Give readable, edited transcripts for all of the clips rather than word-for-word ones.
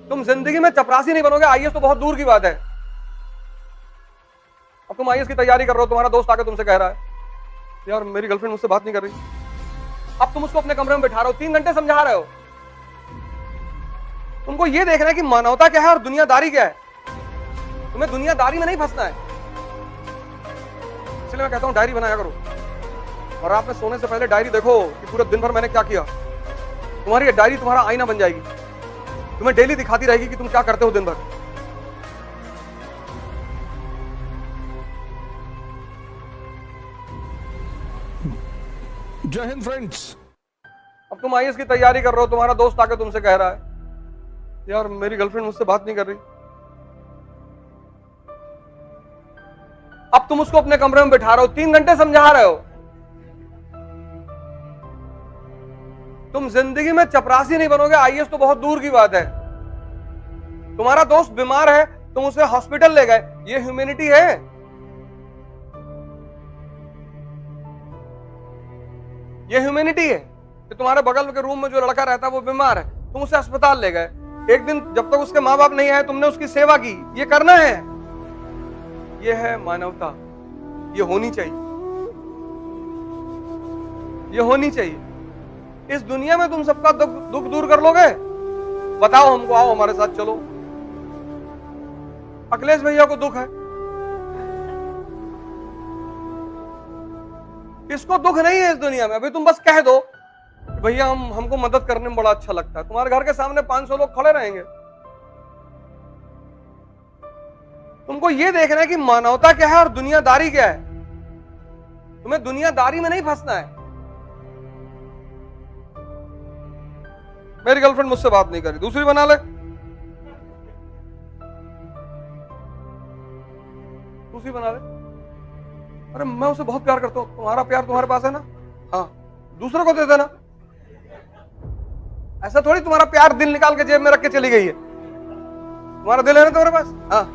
तुम जिंदगी में चपरासी नहीं बनोगे, आईएएस तो बहुत दूर की बात है। अब तुम आईएएस की तैयारी कर रहे हो, तुम्हारा दोस्त आके तुमसे कह रहा है यार मेरी गर्लफ्रेंड मुझसे बात नहीं कर रही। अब तुम उसको अपने कमरे में बैठा रहे हो, 3 घंटे समझा रहे हो। तुमको ये देखना है कि मानवता क्या है और दुनियादारी क्या है। तुम्हें दुनियादारी में नहीं फंसना है। इसलिए मैं कहता हूं डायरी बनाया करो, और रात में सोने से पहले डायरी देखो कि पूरे दिन भर मैंने क्या किया। तुम्हारी ये डायरी तुम्हारा आईना बन जाएगी, तुम्हें डेली दिखाती रहेगी कि तुम क्या करते हो दिन भर। जय हिंद फ्रेंड्स। अब तुम आईएएस की तैयारी कर रहे हो, तुम्हारा दोस्त आके तुमसे कह रहा है यार मेरी गर्लफ्रेंड मुझसे बात नहीं कर रही। अब तुम उसको अपने कमरे में बैठा रहे हो, 3 घंटे समझा रहे हो। तुम जिंदगी में चपरासी नहीं बनोगे, आईएएस तो बहुत दूर की बात है। तुम्हारा दोस्त बीमार है, तुम उसे हॉस्पिटल ले गए, ये ह्यूमैनिटी है? ये ह्यूमैनिटी है कि तुम्हारे बगल के रूम में जो लड़का रहता है वो बीमार है, तुम उसे अस्पताल ले गए। एक दिन जब तक उसके माँ बाप नहीं आए तुमने उसकी सेवा की। ये करना है, ये है मानवता। ये होनी चाहिए, ये होनी चाहिए। इस दुनिया में तुम सबका दुख दूर कर लोगे? बताओ हमको, आओ हमारे साथ चलो। अखिलेश भैया को दुख है, इसको दुख नहीं है इस दुनिया में। अभी तुम बस कह दो भैया हमको मदद करने में बड़ा अच्छा लगता है, तुम्हारे घर के सामने 500 लोग खड़े रहेंगे। तुमको यह देखना है कि मानवता क्या है और दुनियादारी क्या है। तुम्हें दुनियादारी में नहीं फंसना है। मेरी गर्लफ्रेंड मुझसे बात नहीं करी, दूसरी बना ले। दूसरी बना ले। अरे मैं उसे बहुत प्यार करता हूं, तुम्हारा प्यार तुम्हारे पास है ना? हाँ, दूसरे को दे देना। ऐसा थोड़ी तुम्हारा प्यार दिल निकाल के जेब में रख के चली गई है। तुम्हारा दिल है ना तुम्हारे पास, हाँ,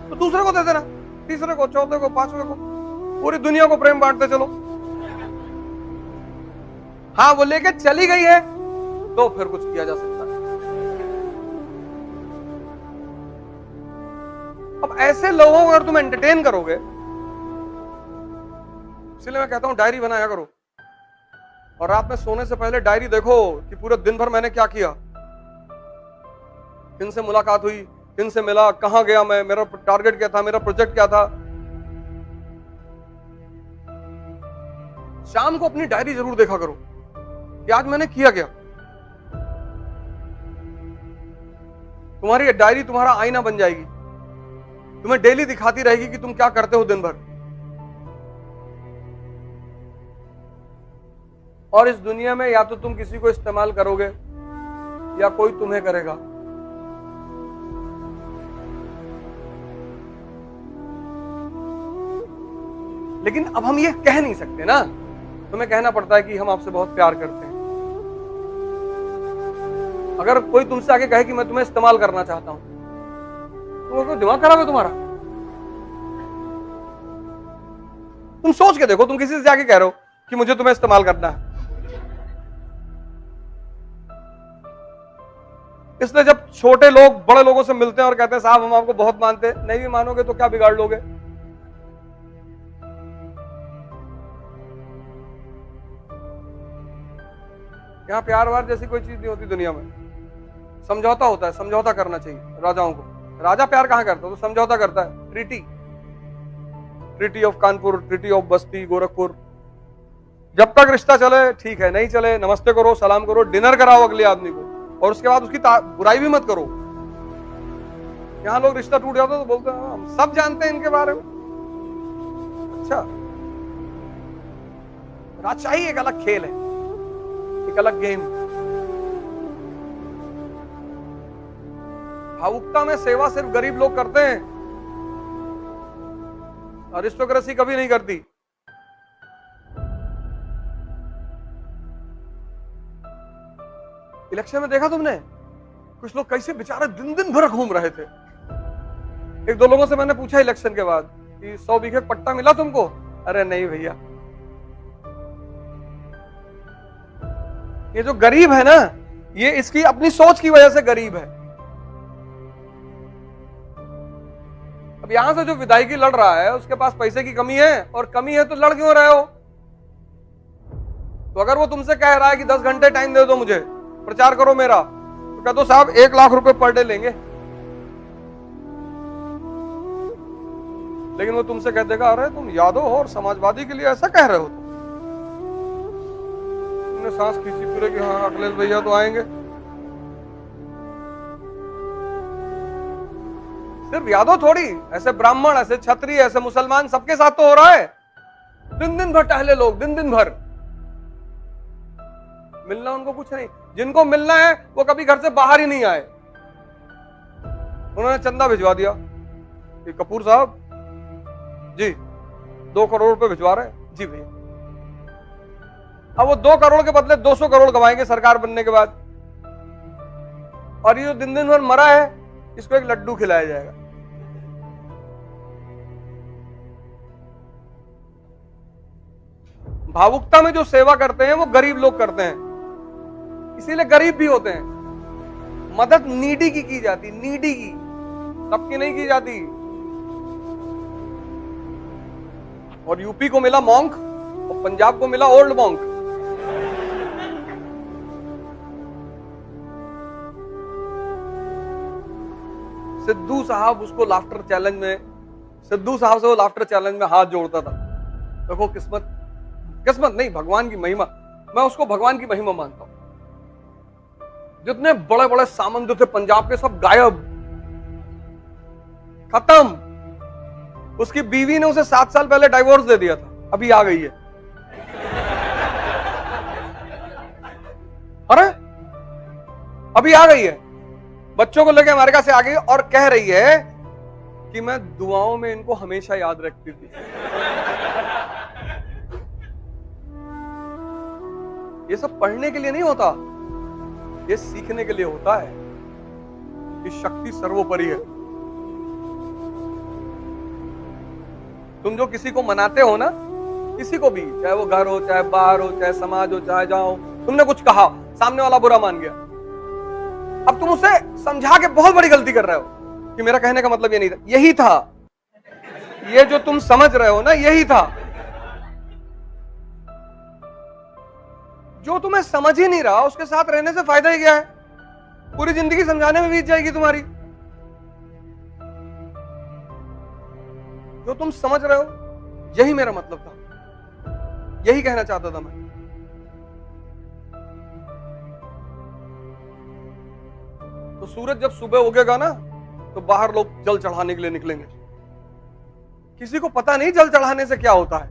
तो दूसरे को दे देना, तीसरे को, चौथे को, पांचवे को। पूरी दुनिया को प्रेम बांटते चलो। हाँ, वो लेके चली गई है तो फिर कुछ किया जा सकता है। अब ऐसे लोगों को अगर तुम एंटरटेन करोगे, इसलिए मैं कहता हूं डायरी बनाया करो, और रात में सोने से पहले डायरी देखो कि पूरे दिन भर मैंने क्या किया। किनसे मुलाकात हुई, किनसे मिला, कहां गया मैं, मेरा टारगेट क्या था, मेरा प्रोजेक्ट क्या था। शाम को अपनी डायरी जरूर देखा करो कि आज मैंने किया क्या। तुम्हारी डायरी तुम्हारा आईना बन जाएगी, तुम्हें डेली दिखाती रहेगी कि तुम क्या करते हो दिन भर। और इस दुनिया में या तो तुम किसी को इस्तेमाल करोगे या कोई तुम्हें करेगा। लेकिन अब हम ये कह नहीं सकते ना, तुम्हें कहना पड़ता है कि हम आपसे बहुत प्यार करते हैं। अगर कोई तुमसे आके कहे कि मैं तुम्हें इस्तेमाल करना चाहता हूं, तो दिमाग खराब है तुम्हारा? तुम सोच के देखो, तुम किसी से जाके कह रहे हो कि मुझे तुम्हें इस्तेमाल करना है। इसलिए जब छोटे लोग बड़े लोगों से मिलते हैं और कहते हैं साहब हम आपको बहुत मानते हैं, नहीं भी मानोगे तो क्या बिगाड़ लोगे? यहां प्यार वार जैसी कोई चीज नहीं होती दुनिया में। समझौता होता है, समझौता करना चाहिए राजाओं को। राजा प्यार कहां करता है? तो समझौता करता है। Treaty of Kanpur, treaty of बस्ती, गोरखपुर। जब तक रिश्ता चले ठीक है, नहीं चले नमस्ते करो, सलाम करो, डिनर कराओ अगले आदमी को, और उसके बाद उसकी बुराई भी मत करो। यहां लोग रिश्ता टूट जाता तो बोलते हैं हम सब जानते हैं इनके बारे में। अच्छा, राजशाही एक अलग खेल है, एक अलग गेम। भावुकता में सेवा सिर्फ गरीब लोग करते हैं, अरिस्टोक्रेसी कभी नहीं करती। इलेक्शन में देखा तुमने कुछ लोग कैसे बेचारे दिन दिन भर घूम रहे थे। एक दो लोगों से मैंने पूछा इलेक्शन के बाद कि 100 बीघे पट्टा मिला तुमको? अरे नहीं भैया। ये जो गरीब है ना, ये इसकी अपनी सोच की वजह से गरीब है। अब यहां से जो विधायकी लड़ रहा है उसके पास पैसे की कमी है, और कमी है तो लड़ क्यों रहे हो? तो अगर वो तुमसे कह रहा है कि 10 घंटे टाइम दे दो मुझे, प्रचार करो मेरा, तो कह दो साहब 1 लाख रुपए पर डे लेंगे। लेकिन वो तुमसे कह देगा अरे तुम यादव हो और समाजवादी के लिए ऐसा कह रहे हो, तुमने सांस खींची पूरे कि हाँ अखिलेश भैया तो आएंगे। सिर्फ यादव थोड़ी, ऐसे ब्राह्मण, ऐसे क्षत्रिय, ऐसे मुसलमान, सबके साथ तो हो रहा है। दिन दिन भर टहले लोग, दिन दिन भर मिलना उनको कुछ नहीं। जिनको मिलना है वो कभी घर से बाहर ही नहीं आए। उन्होंने चंदा भिजवा दिया कि कपूर साहब जी 2 करोड़ रुपए भिजवा रहे हैं। जी भैया। अब वो 2 करोड़ के बदले 200 करोड़ कमाएंगे सरकार बनने के बाद, और ये दिन दिन भर मरा है, इसको एक लड्डू खिलाया जाएगा। भावुकता में जो सेवा करते हैं वो गरीब लोग करते हैं, इसीलिए गरीब भी होते हैं। मदद नीडी की जाती, नीडी की, सबकी नहीं की जाती। और यूपी को मिला मॉन्क और पंजाब को मिला ओल्ड मॉन्क। सिद्धू साहब उसको लाफ्टर चैलेंज में, सिद्धू साहब से वो लाफ्टर चैलेंज में हाथ जोड़ता था। देखो किस्मत, किस्मत नहीं, भगवान की महिमा। मैं उसको भगवान की महिमा मानता हूं। जितने बड़े बड़े सामंत जो थे पंजाब के, सब गायब, खत्म। उसकी बीवी ने उसे 7 साल पहले डाइवोर्स दे दिया था, अभी आ गई है। अरे अभी आ गई है, बच्चों को लेकर अमेरिका से आ गई और कह रही है कि मैं दुआओं में इनको हमेशा याद रखती थी। ये सब पढ़ने के लिए नहीं होता, ये सीखने के लिए होता है कि शक्ति सर्वोपरि है। तुम जो किसी को मनाते हो ना, किसी को भी, चाहे वो घर हो, चाहे बाहर हो, चाहे समाज हो, चाहे जहां हो, तुमने कुछ कहा, सामने वाला बुरा मान गया, अब तुम उसे समझा के बहुत बड़ी गलती कर रहे हो कि मेरा कहने का मतलब ये नहीं था। यही था, ये जो तुम समझ रहे हो ना, यही था। जो तुम्हें समझ ही नहीं रहा उसके साथ रहने से फायदा ही क्या है? पूरी जिंदगी समझाने में बीत जाएगी तुम्हारी। जो तुम समझ रहे हो, यही मेरा मतलब था, यही कहना चाहता था मैं। तो सूरज जब सुबह उगेगा ना, तो बाहर लोग जल चढ़ाने के लिए निकलेंगे। किसी को पता नहीं जल चढ़ाने से क्या होता है,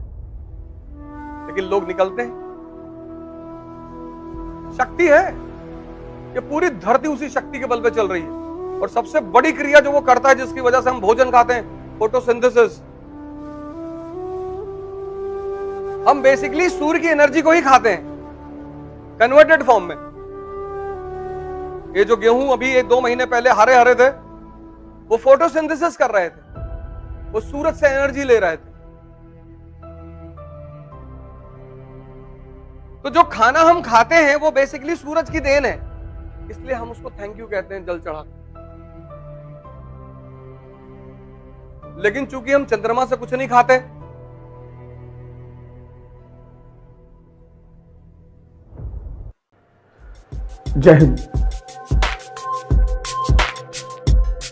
लेकिन लोग निकलते हैं। शक्ति है, ये पूरी धरती उसी शक्ति के बल पे चल रही है। और सबसे बड़ी क्रिया जो वो करता है, जिसकी वजह से हम भोजन खाते हैं, फोटोसिंथेसिस। हम बेसिकली सूर्य की एनर्जी को ही खाते हैं, कन्वर्टेड फॉर्म में। ये जो गेहूं अभी 1-2 महीने पहले हरे हरे थे, वो फोटोसिंथेसिस कर रहे थे, वो सूरज से एनर्जी ले रहे थे। तो जो खाना हम खाते हैं वो बेसिकली सूरज की देन है, इसलिए हम उसको थैंक यू कहते हैं, जल चढ़ाते। लेकिन चूंकि हम चंद्रमा से कुछ नहीं खाते, जय हिंद।